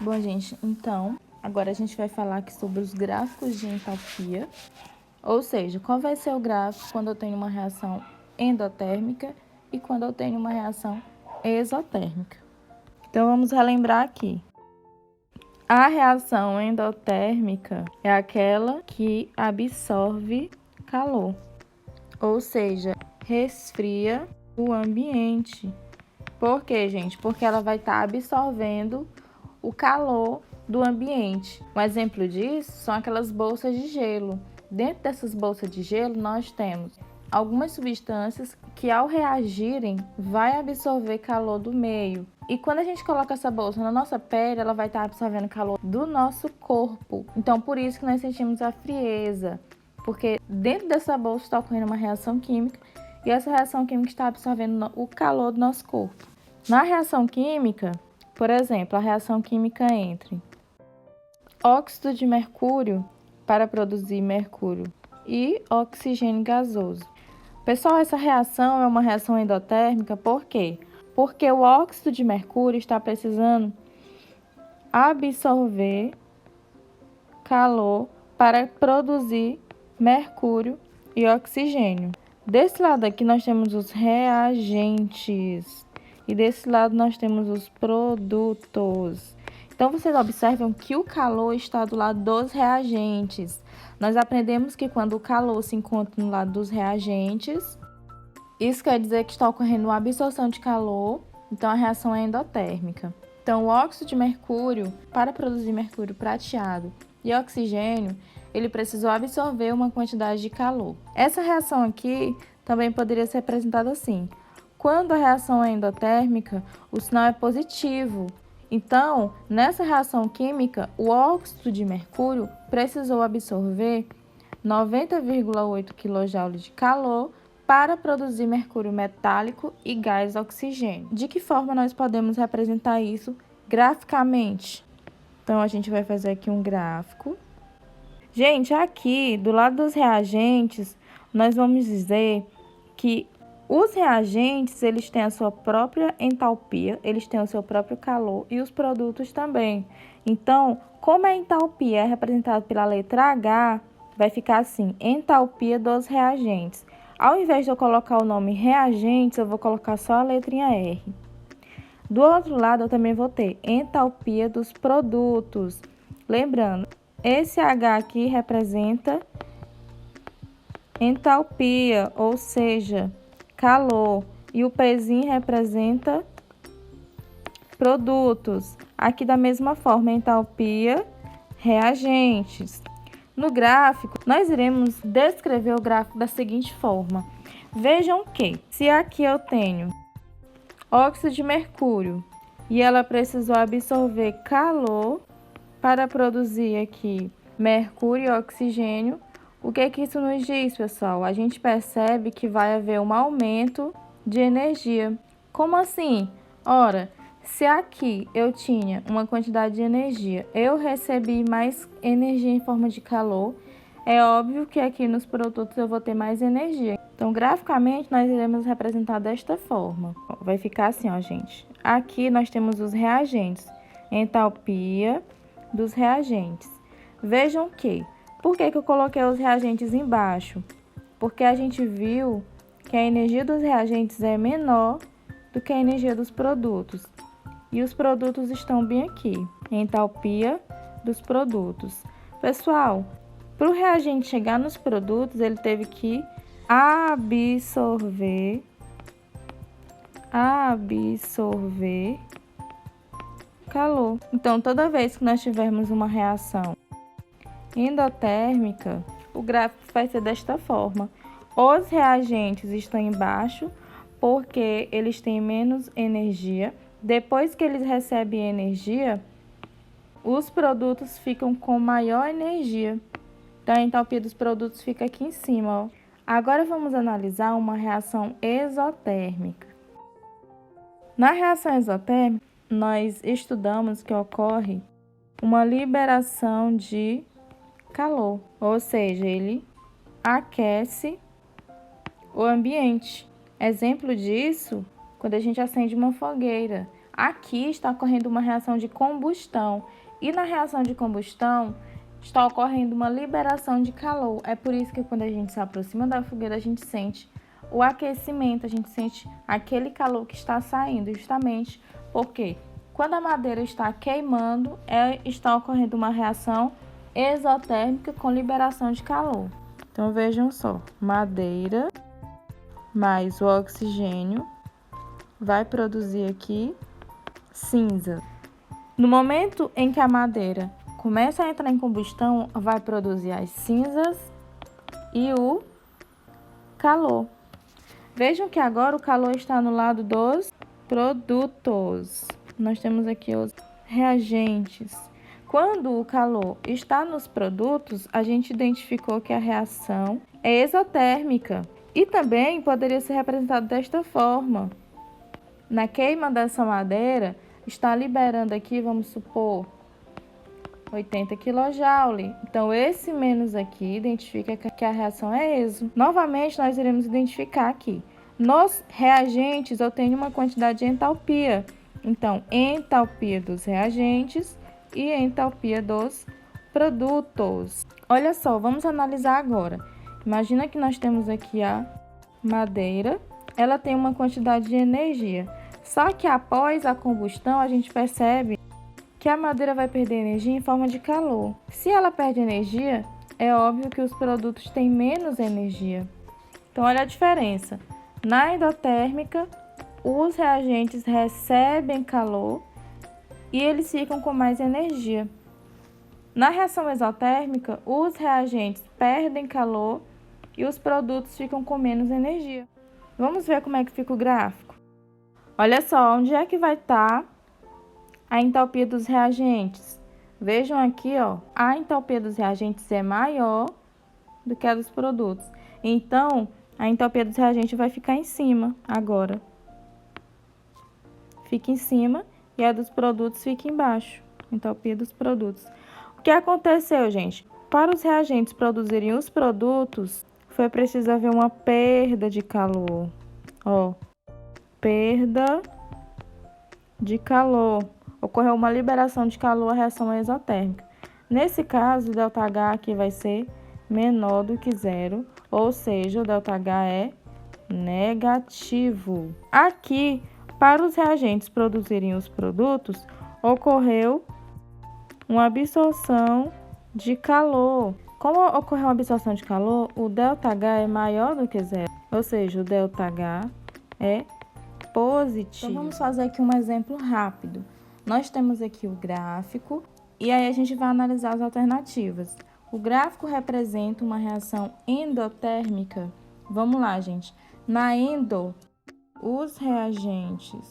Bom, gente, então, agora a gente vai falar aqui sobre os gráficos de entalpia, ou seja, qual vai ser o gráfico quando eu tenho uma reação endotérmica e quando eu tenho uma reação exotérmica. Então, vamos relembrar aqui. A reação endotérmica é aquela que absorve calor, ou seja, resfria o ambiente. Por quê, gente? Porque ela vai estar absorvendo o calor do ambiente. Um exemplo disso são aquelas bolsas de gelo. Dentro dessas bolsas de gelo, nós temos algumas substâncias que, ao reagirem, vai absorver calor do meio. E quando a gente coloca essa bolsa na nossa pele, ela vai estar absorvendo calor do nosso corpo. Então, por isso que nós sentimos a frieza, porque dentro dessa bolsa está ocorrendo uma reação química e essa reação química está absorvendo o calor do nosso corpo. Na reação química, por exemplo, a reação química entre óxido de mercúrio para produzir mercúrio e oxigênio gasoso. Pessoal, essa reação é uma reação endotérmica, por quê? Porque o óxido de mercúrio está precisando absorver calor para produzir mercúrio e oxigênio. Desse lado aqui nós temos os reagentes e desse lado nós temos os produtos. Então, vocês observam que o calor está do lado dos reagentes. Nós aprendemos que quando o calor se encontra no lado dos reagentes, isso quer dizer que está ocorrendo uma absorção de calor, então a reação é endotérmica. Então, o óxido de mercúrio, para produzir mercúrio prateado e oxigênio, ele precisou absorver uma quantidade de calor. Essa reação aqui também poderia ser representada assim. Quando a reação é endotérmica, o sinal é positivo. Então, nessa reação química, o óxido de mercúrio precisou absorver 90,8 kJ de calor para produzir mercúrio metálico e gás oxigênio. De que forma nós podemos representar isso graficamente? Então, a gente vai fazer aqui um gráfico. Gente, aqui, do lado dos reagentes, nós vamos dizer que os reagentes, eles têm a sua própria entalpia, eles têm o seu próprio calor e os produtos também. Então, como a entalpia é representada pela letra H, vai ficar assim, entalpia dos reagentes. Ao invés de eu colocar o nome reagentes, eu vou colocar só a letrinha R. Do outro lado, eu também vou ter entalpia dos produtos. Lembrando, esse H aqui representa entalpia, ou seja, calor. E o Pzinho representa produtos. Aqui da mesma forma, entalpia, reagentes. No gráfico, nós iremos descrever o gráfico da seguinte forma. Vejam que, se aqui eu tenho óxido de mercúrio e ela precisou absorver calor para produzir aqui mercúrio e oxigênio, o que isso nos diz, pessoal? A gente percebe que vai haver um aumento de energia. Como assim? Ora, se aqui eu tinha uma quantidade de energia, eu recebi mais energia em forma de calor, é óbvio que aqui nos produtos eu vou ter mais energia. Então, graficamente, nós iremos representar desta forma. Vai ficar assim, ó, gente. Aqui nós temos os reagentes, entalpia dos reagentes. Vejam que, por que eu coloquei os reagentes embaixo? Porque a gente viu que a energia dos reagentes é menor do que a energia dos produtos. E os produtos estão bem aqui, entalpia dos produtos. Pessoal, para o reagente chegar nos produtos, ele teve que absorver calor. Então, toda vez que nós tivermos uma reação endotérmica, o gráfico vai ser desta forma. Os reagentes estão embaixo porque eles têm menos energia. Depois que eles recebem energia, os produtos ficam com maior energia. Então, a entalpia dos produtos fica aqui em cima, ó. Agora, vamos analisar uma reação exotérmica. Na reação exotérmica, nós estudamos que ocorre uma liberação de calor, ou seja, ele aquece o ambiente. Exemplo disso, quando a gente acende uma fogueira. Aqui está ocorrendo uma reação de combustão. E na reação de combustão está ocorrendo uma liberação de calor. É por isso que quando a gente se aproxima da fogueira, a gente sente o aquecimento, a gente sente aquele calor que está saindo, justamente porque quando a madeira está queimando, está ocorrendo uma reação exotérmica com liberação de calor. Então vejam só, madeira mais o oxigênio vai produzir aqui cinza. No momento em que a madeira começa a entrar em combustão, vai produzir as cinzas e o calor. Vejam que agora o calor está no lado dos produtos. Nós temos aqui os reagentes. Quando o calor está nos produtos, a gente identificou que a reação é exotérmica e também poderia ser representado desta forma. Na queima dessa madeira, está liberando aqui, vamos supor, 80 kJ. Então, esse menos aqui identifica que a reação é exo. Novamente, nós iremos identificar aqui. Nos reagentes, eu tenho uma quantidade de entalpia. Então, entalpia dos reagentes e entalpia dos produtos. Olha só, vamos analisar agora. Imagina que nós temos aqui a madeira. Ela tem uma quantidade de energia. Só que após a combustão, a gente percebe que a madeira vai perder energia em forma de calor. Se ela perde energia, é óbvio que os produtos têm menos energia. Então, olha a diferença. Na endotérmica, os reagentes recebem calor e eles ficam com mais energia. Na reação exotérmica, os reagentes perdem calor e os produtos ficam com menos energia. Vamos ver como é que fica o gráfico. Olha só, onde é que vai estar a entalpia dos reagentes? Vejam aqui, ó, a entalpia dos reagentes é maior do que a dos produtos. Então, a entalpia dos reagentes vai ficar em cima agora. Fica em cima e a dos produtos fica embaixo. Entalpia dos produtos. O que aconteceu, gente? Para os reagentes produzirem os produtos, foi preciso haver uma perda de calor. Ó, perda de calor. Ocorreu uma liberação de calor, a reação é exotérmica. Nesse caso, o ΔH aqui vai ser menor do que zero, ou seja, o ΔH é negativo. Aqui, para os reagentes produzirem os produtos, ocorreu uma absorção de calor. Como ocorreu uma absorção de calor, o ΔH é maior do que zero, ou seja, o ΔH é positivo. Então, vamos fazer aqui um exemplo rápido. Nós temos aqui o gráfico e aí a gente vai analisar as alternativas. O gráfico representa uma reação endotérmica. Vamos lá, gente. Na endo, os reagentes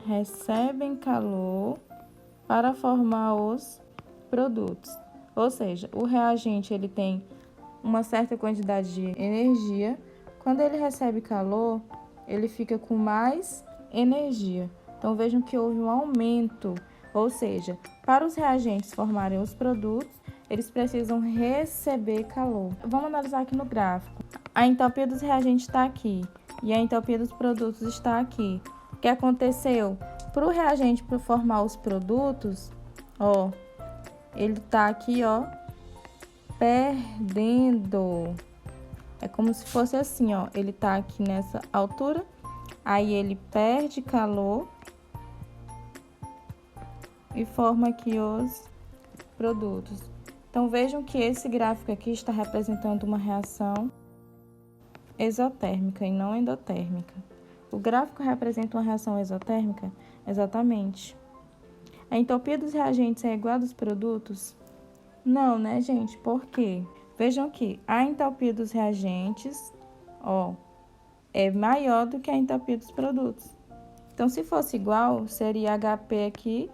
recebem calor para formar os produtos. Ou seja, o reagente ele tem uma certa quantidade de energia. Quando ele recebe calor, ele fica com mais energia. Então, vejam que houve um aumento, ou seja, para os reagentes formarem os produtos, eles precisam receber calor. Vamos analisar aqui no gráfico. A entalpia dos reagentes está aqui e a entalpia dos produtos está aqui. O que aconteceu? Para o reagente para formar os produtos, ó, ele está aqui, ó, perdendo. É como se fosse assim, ó, ele está aqui nessa altura, aí ele perde calor e forma aqui os produtos. Então, vejam que esse gráfico aqui está representando uma reação exotérmica e não endotérmica. O gráfico representa uma reação exotérmica? Exatamente. A entropia dos reagentes é igual a dos produtos? Não, né, gente? Por quê? Vejam que a entalpia dos reagentes, ó, é maior do que a entalpia dos produtos. Então, se fosse igual, seria HP aqui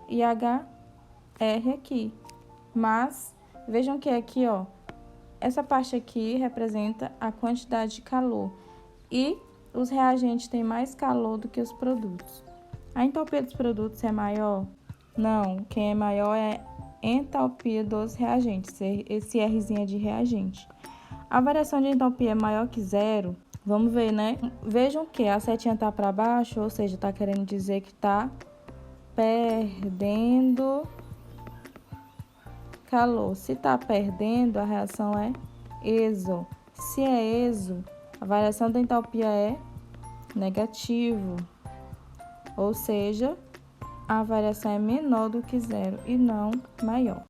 e HR aqui. Mas, vejam que aqui, ó, essa parte aqui representa a quantidade de calor. E os reagentes têm mais calor do que os produtos. A entalpia dos produtos é maior? Não, quem é maior é a entalpia dos reagentes, esse Rzinho é de reagente. A variação de entalpia é maior que zero? Vamos ver, né? Vejam que a setinha tá para baixo, ou seja, tá querendo dizer que tá perdendo calor. Se tá perdendo, a reação é exo. Se é exo, a variação da entalpia é negativo. Ou seja, a variação é menor do que zero e não maior.